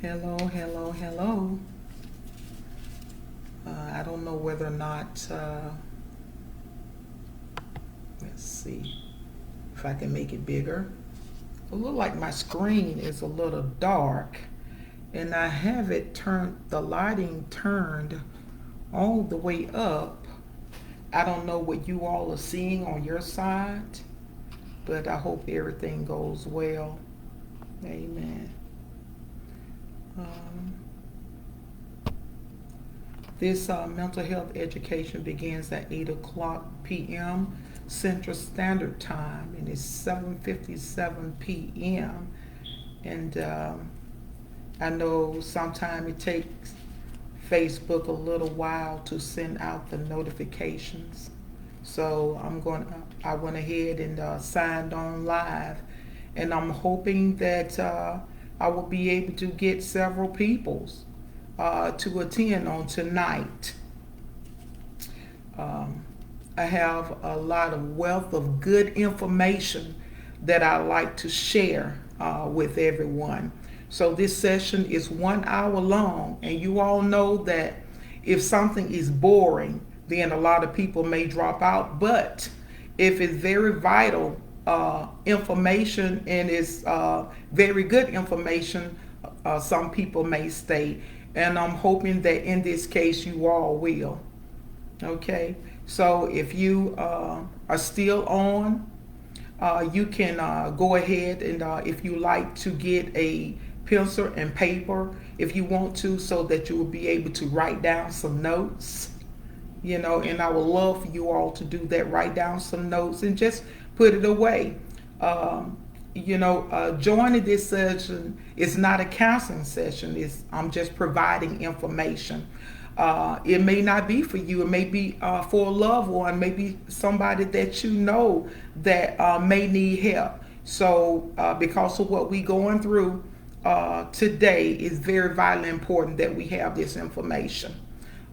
Hello, hello, hello. I don't know whether or not, let's see if I can make it bigger. It looks like my screen is a little dark, and I have it turned, the lighting turned all the way up. I don't know what you all are seeing on your side, but I hope everything goes well. Amen. Um, this mental health education begins at 8 o'clock p.m. Central Standard Time, and it's 7:57 p.m. And I know sometimes it takes Facebook a little while to send out the notifications. So I went ahead and signed on live, and I'm hoping that I will be able to get several peoples to attend on tonight. I have a lot of wealth of good information that I like to share with everyone. So this session is 1 hour long, and you all know that if something is boring, then a lot of people may drop out. But if it's very vital information and it's very good information, some people may stay. And I'm hoping that in this case you all will. Okay, so if you are still on, you can go ahead and if you like to get a pencil and paper, if you want to, so that you will be able to write down some notes, and I would love for you all to do that. Write down some notes and just put it away. Joining this session is not a counseling session. I'm just providing information. It may not be for you. It may be for a loved one, maybe somebody that you know that may need help. So because of what we're going through today, it's very vitally important that we have this information.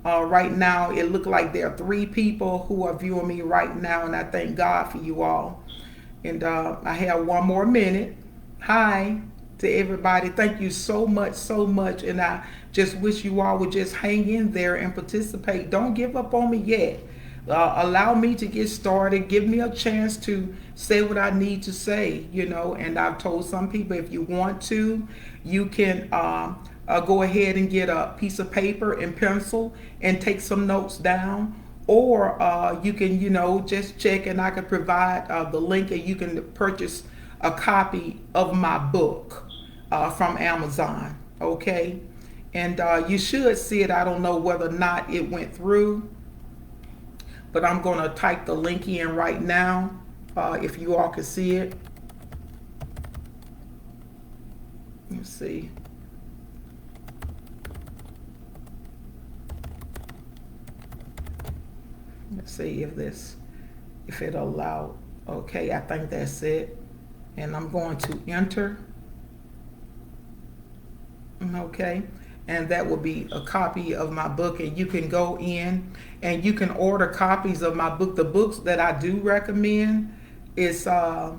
Right now, it looks like there are 3 people who are viewing me right now, and I thank God for you all. And I have 1 more minute. Hi to everybody. Thank you so much, so much. And I just wish you all would just hang in there and participate. Don't give up on me yet. Allow me to get started. Give me a chance to say what I need to say, And I've told some people, if you want to, you can go ahead and get a piece of paper and pencil and take some notes down. Or you can, just check, and I can provide the link, and you can purchase a copy of my book from Amazon. Okay, and you should see it. I don't know whether or not it went through, but I'm going to type the link in right now if you all can see it. Let's see. Let's see if it allowed. Okay, I think that's it. And I'm going to enter. Okay, and that will be a copy of my book, and you can go in and you can order copies of my book. The books that I do recommend is my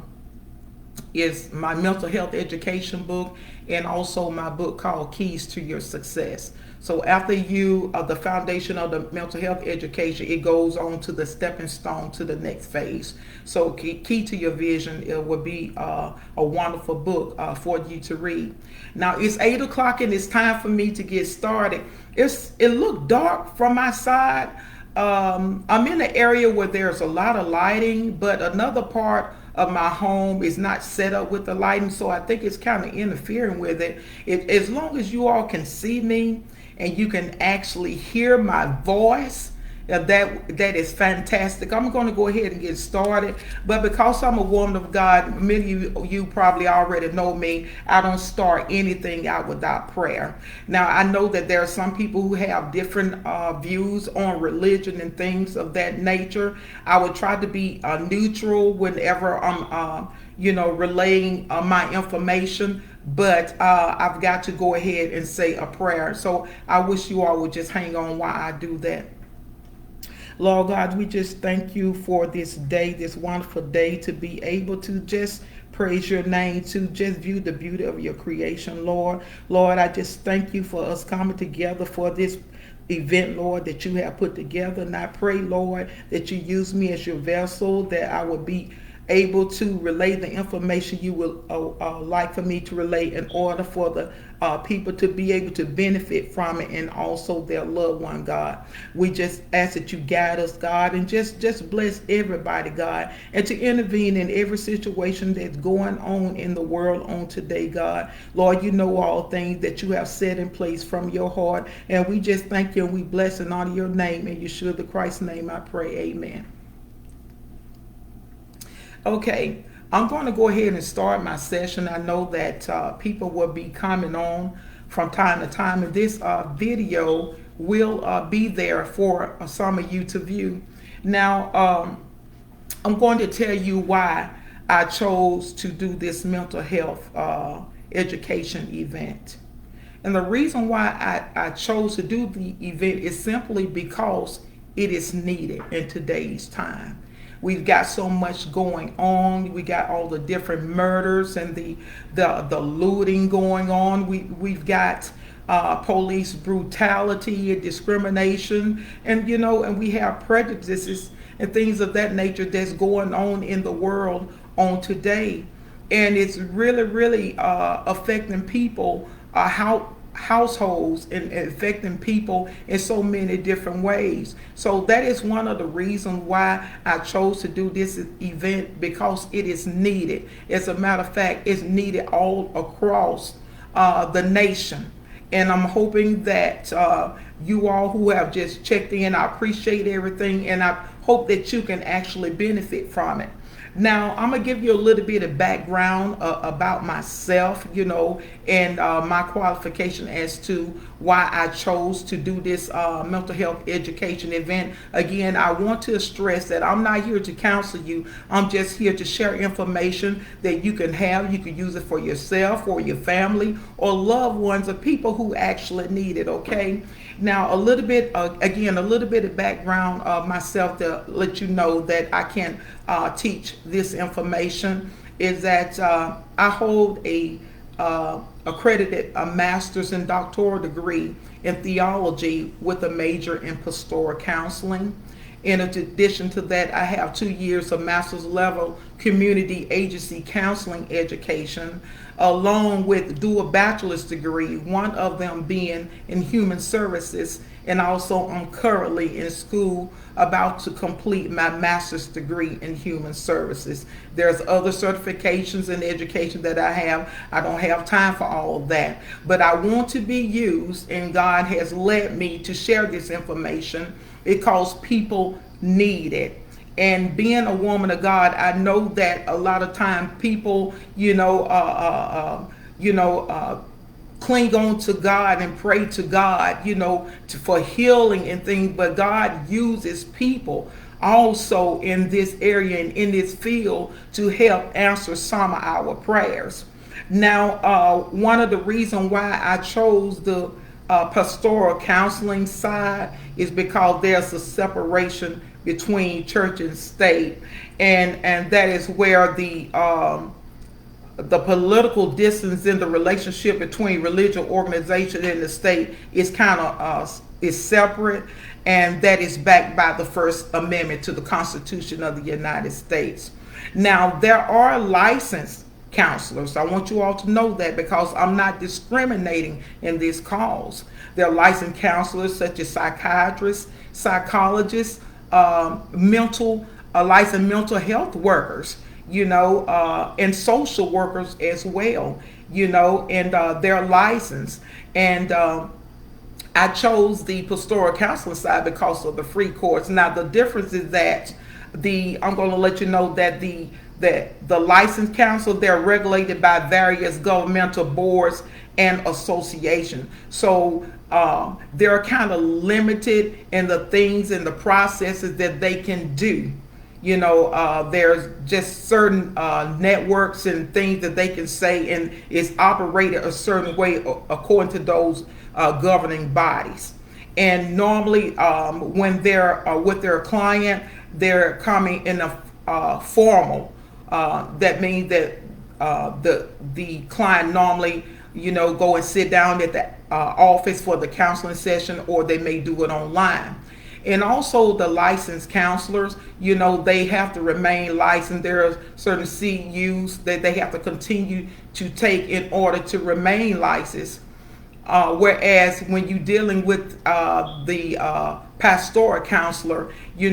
mental health education book, and also my book called Keys to Your Success. So after the foundation of the mental health education, it goes on to the stepping stone to the next phase. So Key to Your Vision, it will be a wonderful book for you to read. Now it's 8 o'clock and it's time for me to get started. It looked dark from my side. I'm in an area where there's a lot of lighting, but another part of my home is not set up with the lighting, so I think it's kind of interfering with it. As long as you all can see me and you can actually hear my voice, that is fantastic. I'm going to go ahead and get started, but because I'm a woman of God, many of you probably already know me, I don't start anything out without prayer. Now, I know that there are some people who have different views on religion and things of that nature. I would try to be neutral whenever I'm relaying my information, but I've got to go ahead and say a prayer. So I wish you all would just hang on while I do that. Lord God, we just thank you for this day, this wonderful day, to be able to just praise your name, to just view the beauty of your creation, Lord. Lord, I just thank you for us coming together for this event, Lord, that you have put together. And I pray, Lord, that you use me as your vessel, that I will be able to relay the information you will like for me to relay, in order for the people to be able to benefit from it, and also their loved one, God. We just ask that you guide us, God, and just bless everybody, God, and to intervene in every situation that's going on in the world on today, God. Lord, you know all things that you have set in place from your heart, and we just thank you, and we bless and honor your name. In Yeshua the Christ's name I pray, amen. Okay, I'm going to go ahead and start my session. I know that people will be coming on from time to time, and this video will be there for some of you to view. Now, I'm going to tell you why I chose to do this mental health education event. And the reason why I chose to do the event is simply because it is needed in today's time. We've got so much going on. We got all the different murders and the looting going on. We've got police brutality and discrimination, and and we have prejudices and things of that nature that's going on in the world on today, and it's really affecting people, households, and affecting people in so many different ways. So that is one of the reasons why I chose to do this event, because it is needed. As a matter of fact, it's needed all across the nation. And I'm hoping that you all who have just checked in, I appreciate everything, and I hope that you can actually benefit from it. Now, I'm going to give you a little bit of background about myself, and my qualification as to why I chose to do this mental health education event. Again, I want to stress that I'm not here to counsel you. I'm just here to share information that you can have. You can use it for yourself or your family or loved ones or people who actually need it, okay? Now, a little bit of background of myself to let you know that I can teach this information is that I hold a accredited master's and doctoral degree in theology with a major in pastoral counseling. In addition to that, I have 2 years of master's level community agency counseling education, along with dual bachelor's degree, one of them being in human services, and also I'm currently in school about to complete my master's degree in human services. There's other certifications in education that I have. I don't have time for all of that, but I want to be used, and God has led me to share this information because people need it. And being a woman of God, I know that a lot of time people, cling on to God and pray to God, for healing and things. But God uses people also in this area and in this field to help answer some of our prayers. Now, one of the reasons why I chose the pastoral counseling side is because there's a separation between church and state, and that is where the political distance in the relationship between religious organization and the state is kind of is separate, and that is backed by the First Amendment to the Constitution of the United States. Now, there are licensed counselors. I want you all to know that, because I'm not discriminating in this cause. There are licensed counselors such as psychiatrists, psychologists, licensed mental health workers, and social workers as well, and they're licensed. And I chose the pastoral counseling side because of the free course. Now, the difference is that I'm going to let you know that the licensed counsel, they're regulated by various governmental boards and associations. So they're kind of limited in the things and the processes that they can do. There's just certain networks and things that they can say, and it's operated a certain way according to those governing bodies. And normally when they're with their client, they're coming in a formal. That means that the client normally, go and sit down at the office for the counseling session, or they may do it online. And also the licensed counselors, they have to remain licensed. There are certain CUs that they have to continue to take in order to remain licensed. Whereas when you're dealing with the pastoral counselor, we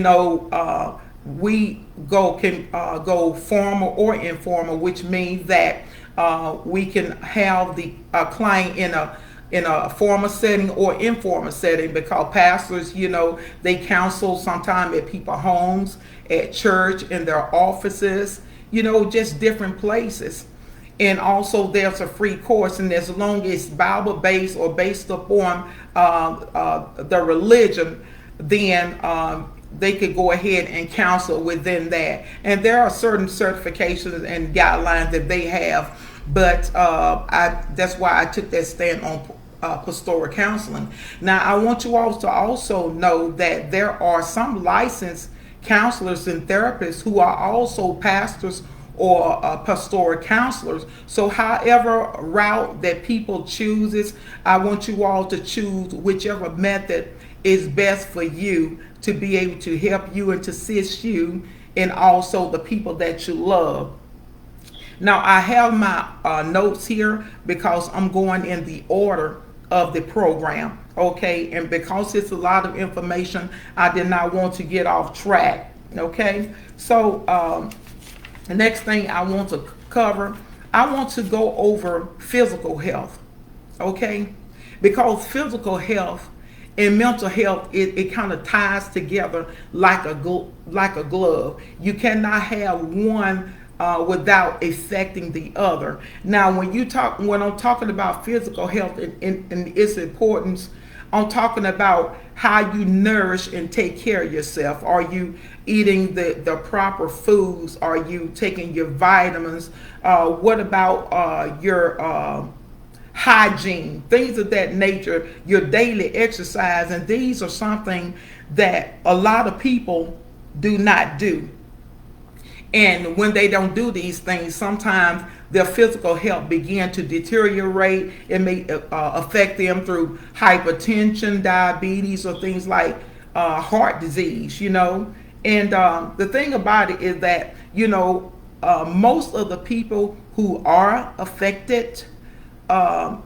can go formal or informal, which means that we can have the client in a formal setting or informal setting, because pastors, they counsel sometimes at people's homes, at church, in their offices, just different places. And also there's a free course, and as long as Bible based or based upon the religion, then they could go ahead and counsel within that. And there are certain certifications and guidelines that they have, but that's why I took that stand on pastoral counseling. Now, I want you all to also know that there are some licensed counselors and therapists who are also pastors or pastoral counselors. So however route that people chooses, I want you all to choose whichever method is best for you, to be able to help you and to assist you, and also the people that you love. Now, I have my notes here because I'm going in the order of the program, okay? And because it's a lot of information, I did not want to get off track, okay? So the next thing I want to cover, I want to go over physical health, okay? Because physical health and mental health, it kind of ties together like a glove. You cannot have one without affecting the other. Now, when I'm talking about physical health and its importance, I'm talking about how you nourish and take care of yourself. Are you eating the proper foods? Are you taking your vitamins? What about your hygiene, things of that nature, your daily exercise? And these are something that a lot of people do not do. And when they don't do these things, sometimes their physical health begin to deteriorate. It may affect them through hypertension, diabetes, or things like heart disease, And the thing about it is that, most of the people who are affected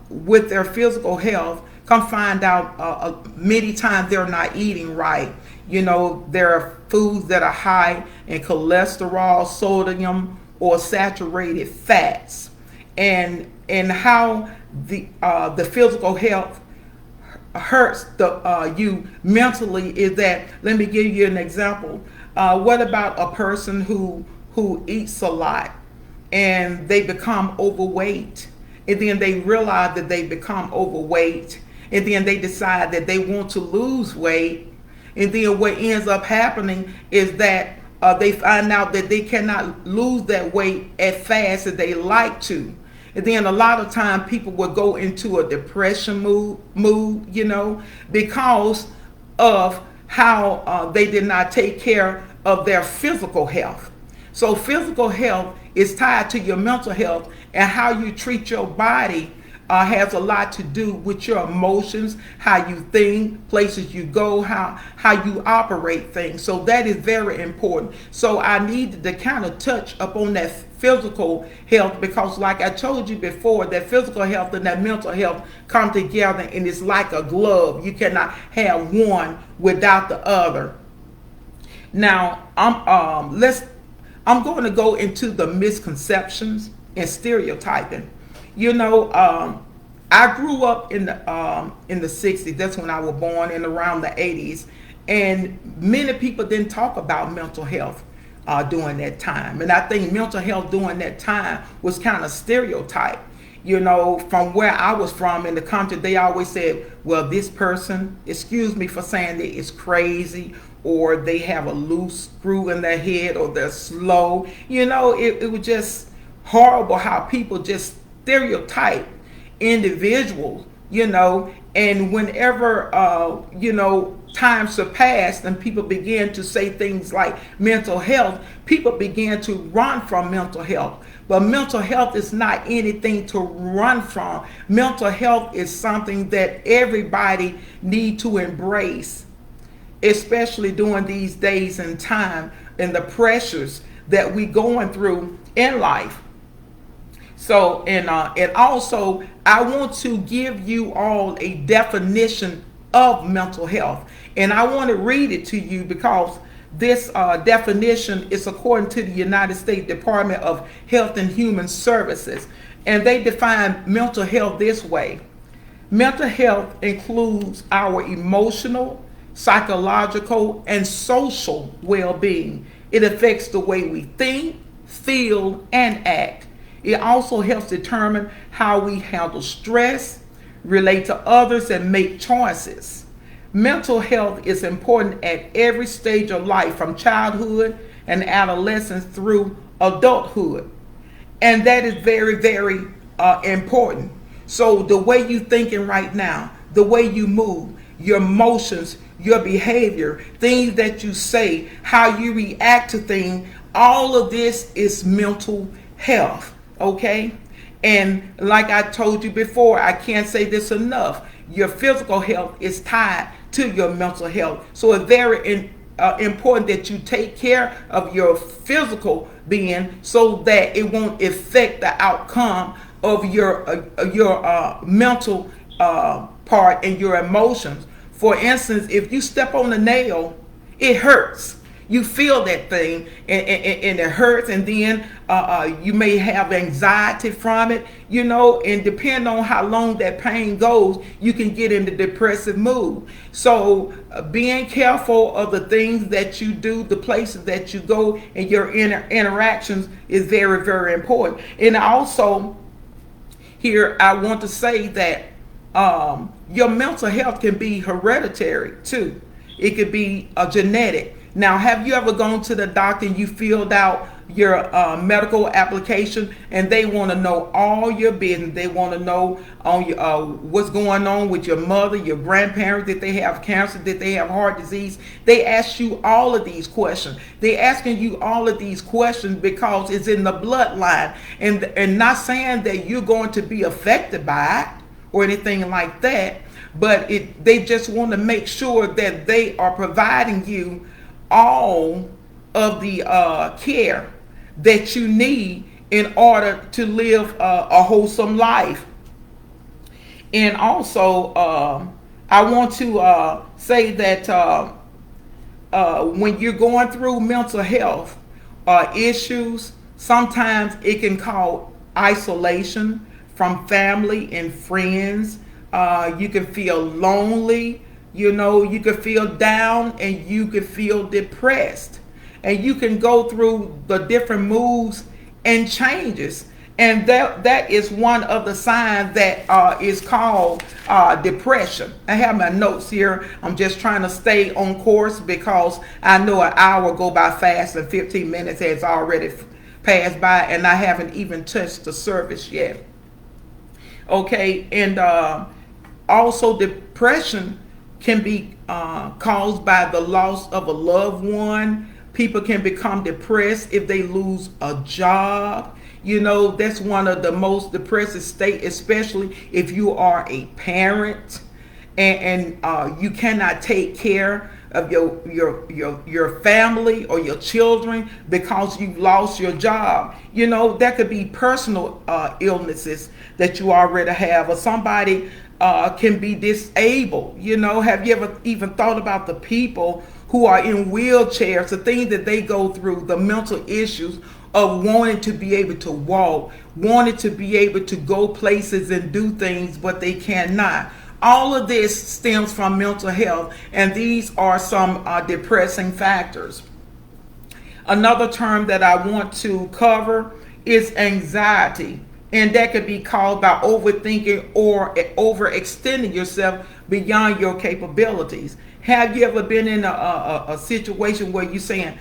with their physical health come find out many times they're not eating right. There are foods that are high in cholesterol, sodium, or saturated fats, and how the physical health hurts you mentally is that. Let me give you an example. What about a person who eats a lot and they become overweight, and then they realize that they become overweight, and then they decide that they want to lose weight, and then what ends up happening is that they find out that they cannot lose that weight as fast as they like to. And then a lot of time people will go into a depression mood, because of how they did not take care of their physical health. So physical health is tied to your mental health, and how you treat your body has a lot to do with your emotions, how you think, places you go, how you operate things. So that is very important. So I needed to kind of touch upon that physical health, because like I told you before, that physical health and that mental health come together, and it's like a glove. You cannot have one without the other. Now, I'm going to go into the misconceptions and stereotyping. I grew up in the 60s. That's when I was born, and around the 80s. And many people didn't talk about mental health during that time. And I think mental health during that time was kind of stereotyped. From where I was from in the country, they always said, well, this person, excuse me for saying it, is crazy, or they have a loose screw in their head, or they're slow. It was just horrible how people just stereotype individuals, and whenever, time surpassed and people began to say things like mental health, people began to run from mental health. But mental health is not anything to run from. Mental health is something that everybody need to embrace, especially during these days and time and the pressures that we going through in life. So, and also, I want to give you all a definition of mental health. And I want to read it to you because this definition is according to the United States Department of Health and Human Services. And they define mental health this way. Mental health includes our emotional, psychological, and social well-being. It affects the way we think, feel, and act. It also helps determine how we handle stress, relate to others, and make choices. Mental health is important at every stage of life, from childhood and adolescence through adulthood. And that is very, very important. So the way you're thinking right now, the way you move, your emotions, your behavior, things that you say, how you react to things, all of this is mental health. Okay? And like I told you before, I can't say this enough. Your physical health is tied to your mental health. So it's very important that you take care of your physical being so that it won't affect the outcome of your mental part and your emotions. For instance, if you step on a nail, it hurts. You feel that thing and it hurts, and then you may have anxiety from it, and depending on how long that pain goes, you can get into depressive mood. So being careful of the things that you do, the places that you go, and your interactions is very, very important. And also, here I want to say that your mental health can be hereditary too. It could be genetic. Now, have you ever gone to the doctor and you filled out your medical application and they want to know all your business? They want to know what's going on with your mother, your grandparents, did they have cancer, did they have heart disease? They ask you all of these questions. They're asking you all of these questions because it's in the bloodline, and not saying that you're going to be affected by it or anything like that, but they just want to make sure that they are providing you all of the care that you need in order to live a wholesome life. And also, I want to say that when you're going through mental health issues, sometimes it can cause isolation from family and friends. You can feel lonely. You could feel down, and you could feel depressed, and you can go through the different moods and changes, and that is one of the signs that is called depression. I have my notes here. I'm just trying to stay on course because I know an hour go by fast and 15 minutes has already passed by, and I haven't even touched the surface yet. Okay, and also depression can be caused by the loss of a loved one. People can become depressed if they lose a job. That's one of the most depressive states, especially if you are a parent and you cannot take care of your family or your children because you've lost your job. That could be personal illnesses that you already have, or somebody can be disabled. Have you ever even thought about the people who are in wheelchairs, the things that they go through, the mental issues of wanting to be able to walk, wanting to be able to go places and do things, but they cannot. All of this stems from mental health, and these are some depressing factors. Another term that I want to cover is anxiety. And that could be caused by overthinking or overextending yourself beyond your capabilities. Have you ever been in a situation where you're saying,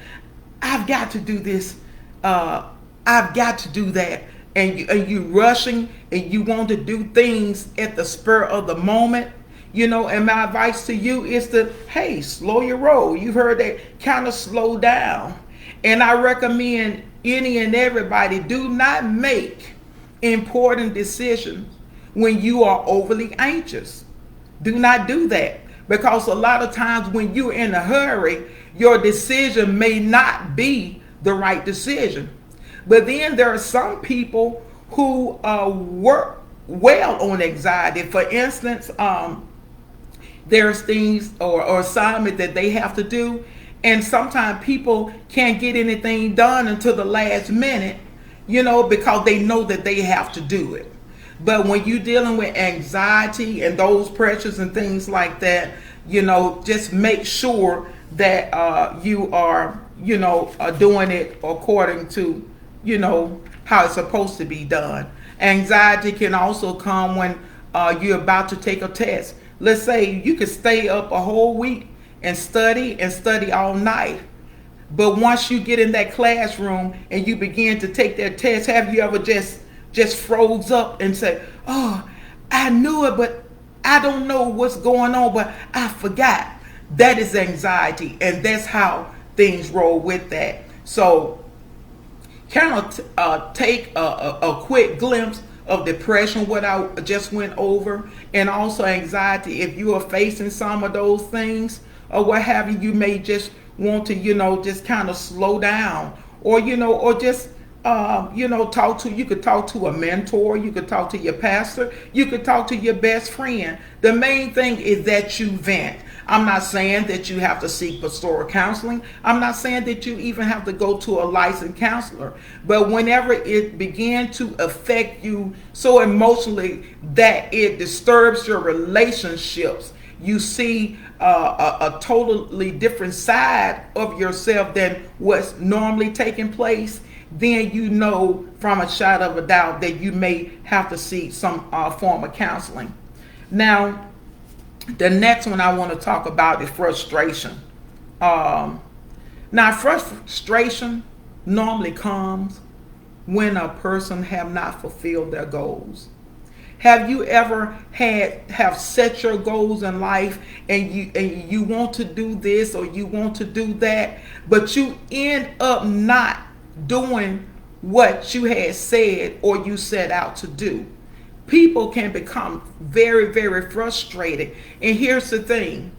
I've got to do this, I've got to do that, and you're rushing and you want to do things at the spur of the moment? And my advice to you is to, hey, slow your roll. You've heard that, kind of slow down. And I recommend any and everybody, do not make important decisions when you are overly anxious. Do not do that, because a lot of times when you're in a hurry, your decision may not be the right decision. But then there are some people who work well on anxiety. For instance, there's things or assignment that they have to do, and sometimes people can't get anything done until the last minute, because they know that they have to do it. But when you're dealing with anxiety and those pressures and things like that, just make sure that you are, doing it according to, how it's supposed to be done. Anxiety can also come when you're about to take a test. Let's say you could stay up a whole week and study all night. But once you get in that classroom and you begin to take that test, have you ever just froze up and say, oh, I knew it, but I don't know what's going on, but I forgot? That is anxiety, and that's how things roll with that. So kind of take a quick glimpse of depression, what I just went over, and also anxiety. If you are facing some of those things or what have you, you may just want to, just kind of slow down, or, or just, you could talk to a mentor, you could talk to your pastor, you could talk to your best friend. The main thing is that you vent. I'm not saying that you have to seek pastoral counseling. I'm not saying that you even have to go to a licensed counselor. But whenever it begins to affect you so emotionally that it disturbs your relationships, you see a totally different side of yourself than what's normally taking place, then you know from a shadow of a doubt that you may have to seek some form of counseling. Now, the next one I want to talk about is frustration. Now, frustration normally comes when a person have not fulfilled their goals. Have you ever have set your goals in life, and you want to do this or you want to do that, but you end up not doing what you had said or you set out to do? People can become very, very frustrated. And here's the thing.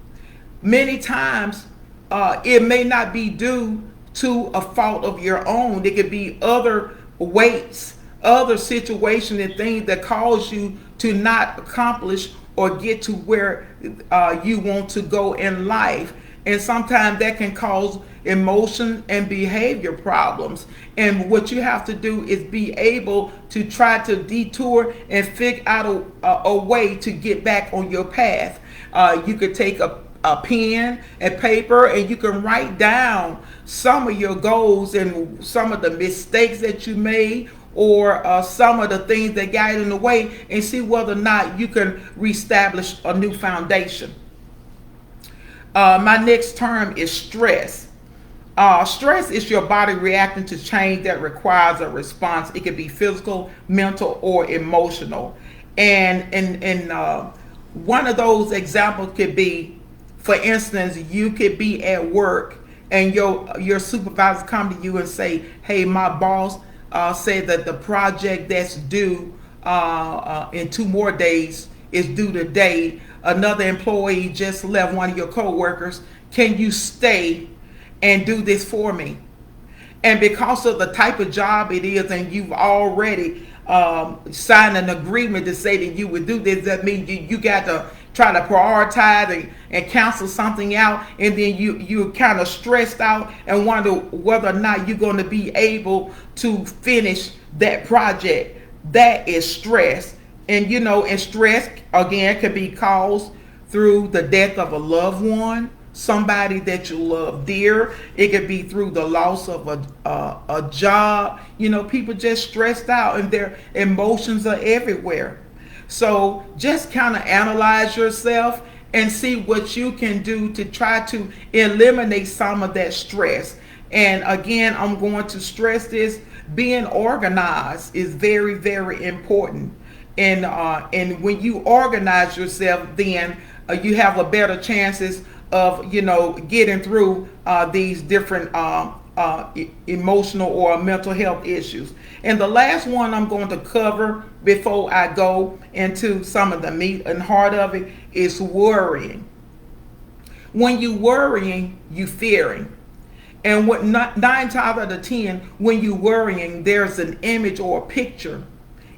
Many times it may not be due to a fault of your own. It could be other weights, other situations and things that cause you to not accomplish or get to where you want to go in life. And sometimes that can cause emotion and behavior problems. And what you have to do is be able to try to detour and figure out a way to get back on your path. You could take a pen and paper and you can write down some of your goals and some of the mistakes that you made, or some of the things that got in the way, and see whether or not you can reestablish a new foundation. My next term is stress. Stress is your body reacting to change that requires a response. It could be physical, mental, or emotional. And one of those examples could be, for instance, you could be at work and your supervisor come to you and say, hey, my boss said that the project that's due in 2 more days is due today. Another employee just left, one of your coworkers. Can you stay and do this for me? And because of the type of job it is, and you've already signed an agreement to say that you would do this, that means you got to try to prioritize and cancel something out, and then you're kind of stressed out and wonder whether or not you're going to be able to finish that project. That is stress. And and stress again could be caused through the death of a loved one, somebody that you love dear. It could be through the loss of a job. People just stressed out and their emotions are everywhere. So just kind of analyze yourself and see what you can do to try to eliminate some of that stress. And again, I'm going to stress this: being organized is very, very important. And when you organize yourself, then you have a better chances of getting through these different emotional or mental health issues. And the last one I'm going to cover before I go into some of the meat and heart of it is worrying. When you worrying, you fearing. And what 9 times out of 10, when you worrying, there's an image or a picture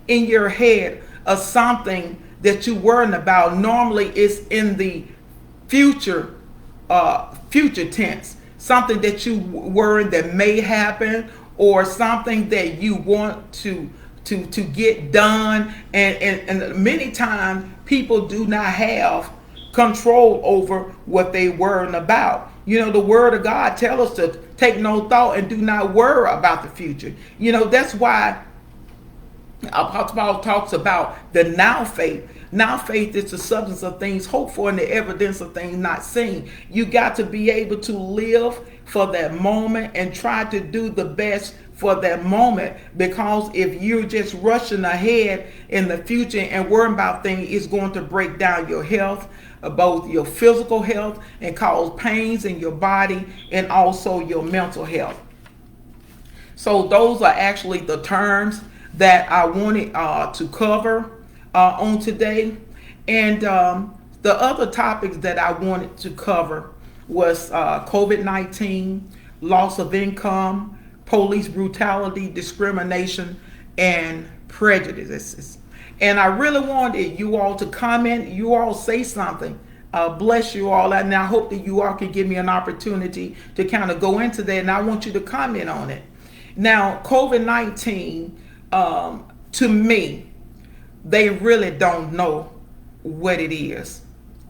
in your head of something that you worrying about. Normally, it's in the future, future tense. Something that you worry that may happen, or something that you want to get done. And many times people do not have control over what they worrying about. You know, the word of God tells us to take no thought and do not worry about the future. You know, that's why Apostle Paul talks about the now faith. Now faith is the substance of things hoped for and the evidence of things not seen. You got to be able to live for that moment and try to do the best for that moment, because if you're just rushing ahead in the future and worrying about things, it's going to break down your health, both your physical health, and cause pains in your body, and also your mental health. So those are actually the terms that I wanted to cover on today. And the other topics that I wanted to cover was COVID-19, loss of income, police brutality, discrimination, and prejudices. And I really wanted you all to comment, you all say something. Bless you all. And I hope that you all can give me an opportunity to kind of go into that. And I want you to comment on it. Now, COVID-19, to me, they really don't know what it is.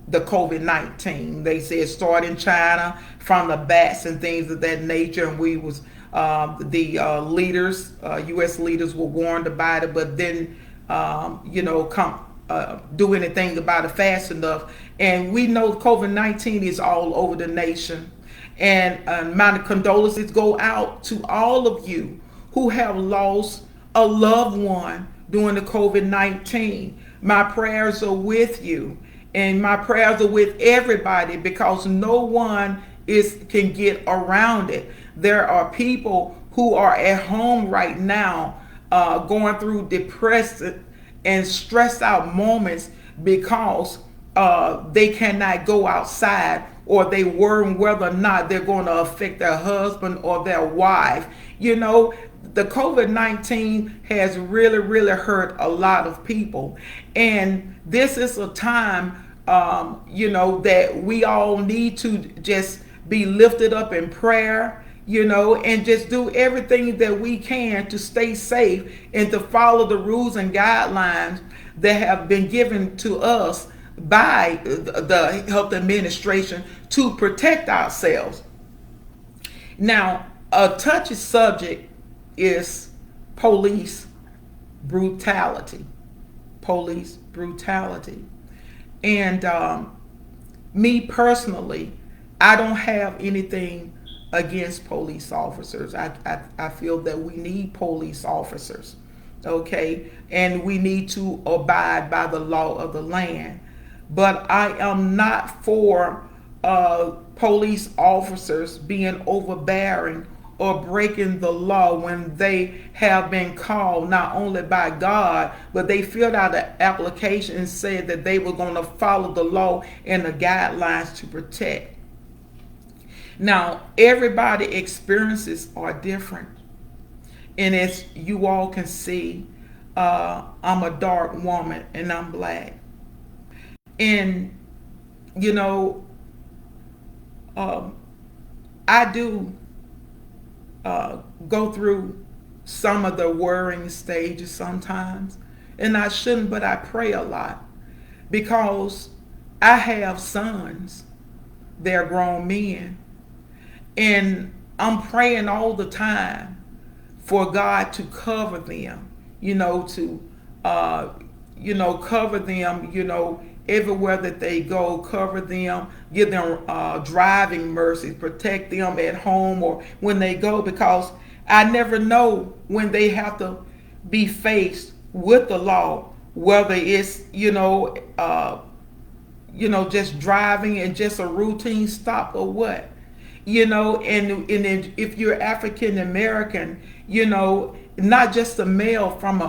The COVID-19, they say it started in China from the bats and things of that nature, and we was the leaders, U.S. leaders were warned about it, but didn't do anything about it fast enough. And we know COVID-19 is all over the nation. And my condolences go out to all of you who have lost a loved one during the COVID-19. My prayers are with you, and my prayers are with everybody, because no one can get around it. There are people who are at home right now going through depressed and stressed out moments because they cannot go outside, or they worry whether or not they're going to affect their husband or their wife. You know, the COVID-19 has really, really hurt a lot of people. And this is a time, that we all need to just be lifted up in prayer, and just do everything that we can to stay safe and to follow the rules and guidelines that have been given to us by the health administration to protect ourselves. Now, a touchy subject is police brutality. Police brutality. And me personally, I don't have anything against police officers. I feel that we need police officers, okay? And we need to abide by the law of the land. But I am not for police officers being overbearing or breaking the law when they have been called not only by God, but they filled out an application and said that they were going to follow the law and the guidelines to protect. Now, everybody's experiences are different. And as you all can see, I'm a dark woman and I'm black. And, I do go through some of the worrying stages sometimes. And I shouldn't, but I pray a lot, because I have sons. They're grown men. And I'm praying all the time for God to cover them, to cover them, everywhere that they go, cover them, give them driving mercy, protect them at home or when they go, because I never know when they have to be faced with the law, whether it's, just driving and just a routine stop or what. And if you're African American, not just a male from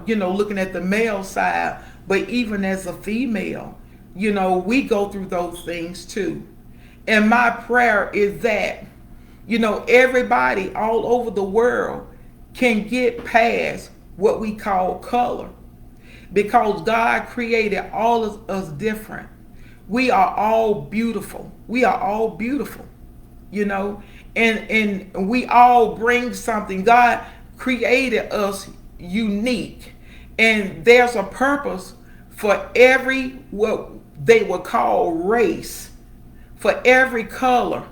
looking at the male side, but even as a female, we go through those things too. And my prayer is that, everybody all over the world can get past what we call color, because God created all of us different. We are all beautiful. We are all beautiful, and we all bring something. God created us unique, and there's a purpose for every, what they would call, race, for every color,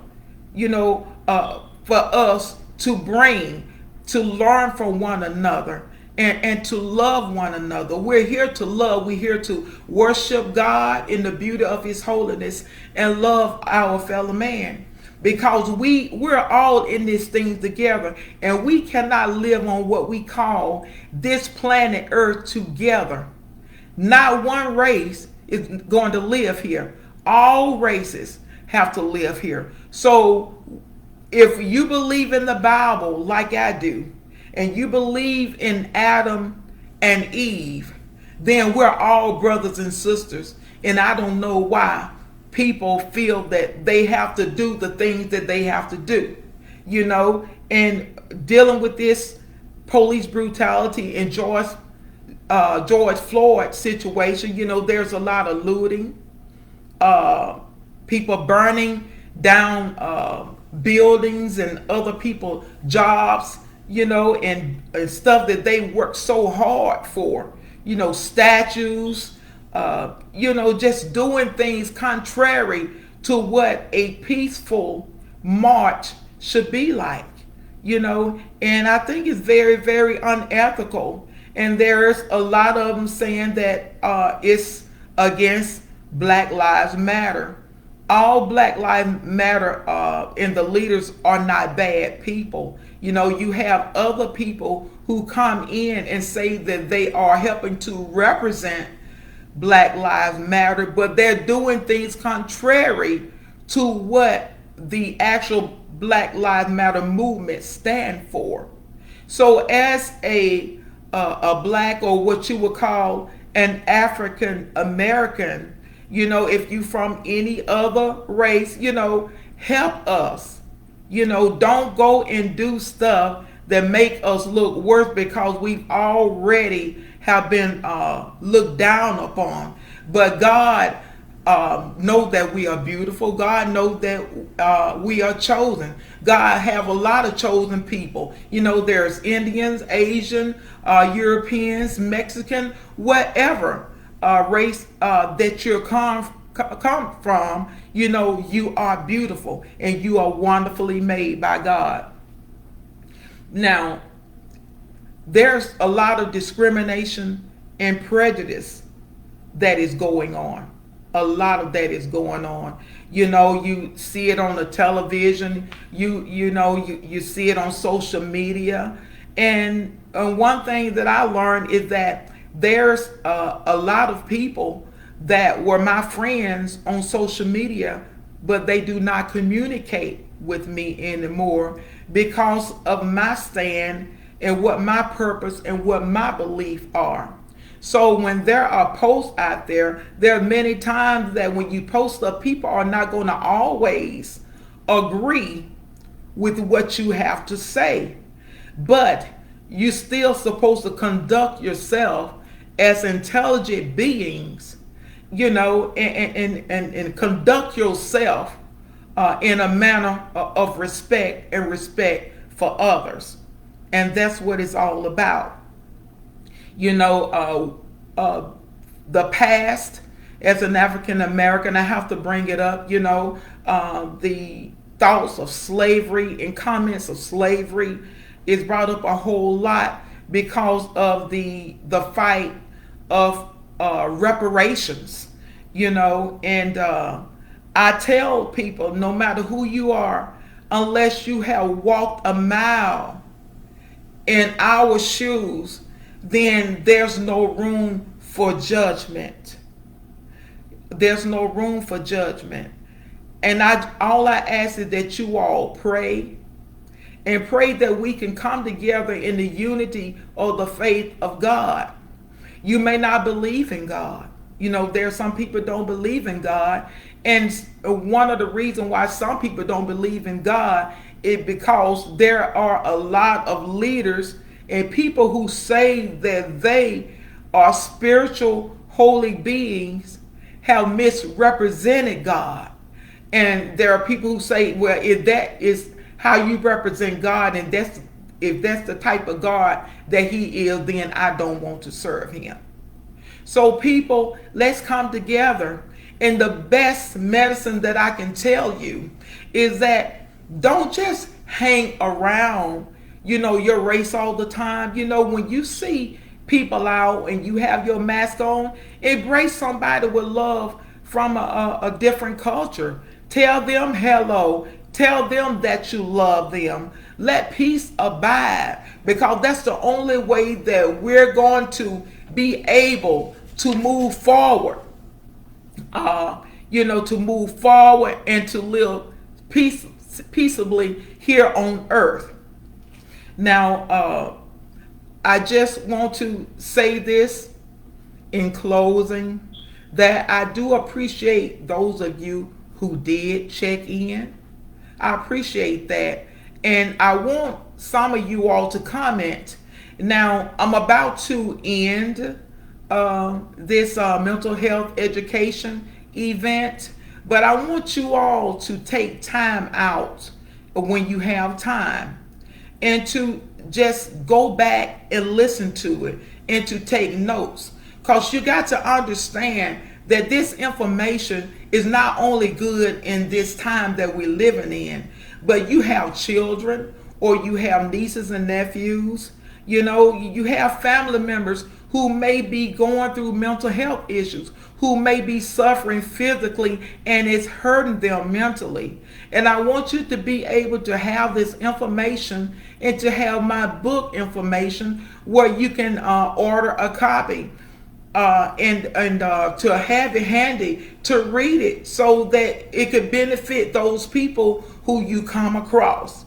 for us to bring, to learn from one another, and to love one another. We're here to love. We're here to worship God in the beauty of His holiness and love our fellow man. Because we're all in this thing together, and we cannot live on what we call this planet Earth together. Not one race is going to live here. All races have to live here. So if you believe in the Bible like I do, and you believe in Adam and Eve, then we're all brothers and sisters. And I don't know why people feel that they have to do the things that they have to do, and dealing with this police brutality and George Floyd situation. There's a lot of looting, people burning down buildings and other people jobs, and stuff that they work so hard for, statues, just doing things contrary to what a peaceful march should be like, and I think it's very, very unethical. And there's a lot of them saying that it's against Black Lives Matter. All Black Lives Matter and the leaders are not bad people. You have other people who come in and say that they are helping to represent Black Lives Matter, but they're doing things contrary to what the actual Black Lives Matter movement stand for. So as a black, or what you would call an African American, if you from any other race, help us. Don't go and do stuff that make us look worse, because we've already have been looked down upon. But God knows that we are beautiful. God knows that we are chosen. God have a lot of chosen people. There's Indians, Asian, Europeans, Mexican, whatever race that you're come from. You are beautiful, and you are wonderfully made by God. Now, there's a lot of discrimination and prejudice that is going on. A lot of that is going on. You see it on the television. You see it on social media. And one thing that I learned is that there's a lot of people that were my friends on social media, but they do not communicate with me anymore because of my stand and what my purpose and what my beliefs are. So when there are posts out there, there are many times that when you post stuff, people are not going to always agree with what you have to say. But you're still supposed to conduct yourself as intelligent beings, and conduct yourself in a manner of respect and respect for others. And that's what it's all about. The past, as an African American, I have to bring it up, the thoughts of slavery and comments of slavery is brought up a whole lot because of the fight of reparations, and I tell people, no matter who you are, unless you have walked a mile in our shoes, then there's no room for judgment. There's no room for judgment. And all I ask is that you all pray, and pray that we can come together in the unity of the faith of God. You may not believe in God. There are some people don't believe in God. And one of the reasons why some people don't believe in God is because there are a lot of leaders and people who say that they are spiritual holy beings have misrepresented God. And there are people who say, well, if that is how you represent God, and if that's the type of God that he is, then I don't want to serve him. So people, let's come together. And the best medicine that I can tell you is that don't just hang around, your race all the time. When you see people out and you have your mask on, embrace somebody with love from a different culture. Tell them hello. Tell them that you love them. Let peace abide, because that's the only way that we're going to be able to move forward. To move forward and to live peaceably here on earth. Now, I just want to say this in closing, that I do appreciate those of you who did check in. I appreciate that. And I want some of you all to comment. Now, I'm about to end this mental health education event, but I want you all to take time out when you have time and to just go back and listen to it and to take notes, because you got to understand that this information is not only good in this time that we're living in, but you have children or you have nieces and nephews, you have family members who may be going through mental health issues, who may be suffering physically, and it's hurting them mentally. And I want you to be able to have this information and to have my book information where you can order a copy and to have it handy to read it, so that it could benefit those people who you come across.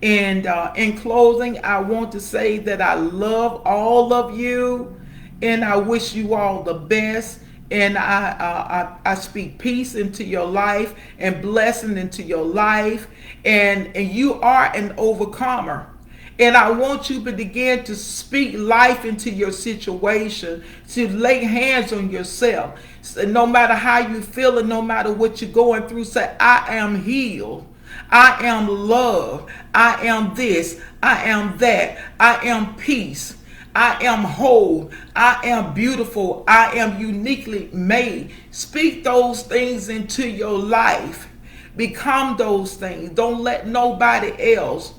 And in closing, I want to say that I love all of you, and I wish you all the best. And I speak peace into your life and blessing into your life. And you are an overcomer. And I want you to begin to speak life into your situation, to lay hands on yourself. So no matter how you feel and no matter what you're going through, say, I am healed. I am love. I am this. I am that. I am peace. I am whole. I am beautiful. I am uniquely made. Speak those things into your life. Become those things. Don't let nobody else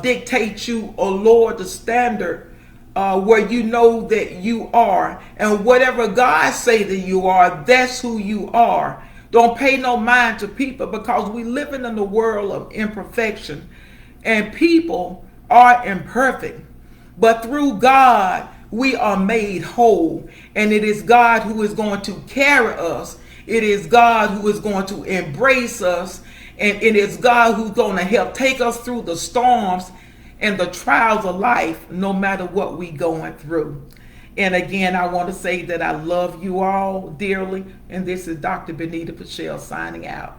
dictate you or lower the standard where you know that you are. And whatever God say that you are, that's who you are. Don't pay no mind to people, because we living in a world of imperfection and people are imperfect. But through God, we are made whole. And it is God who is going to carry us. It is God who is going to embrace us. And it is God who's going to help take us through the storms and the trials of life, no matter what we're going through. And again, I want to say that I love you all dearly. And this is Dr. Benita Pacheco signing out.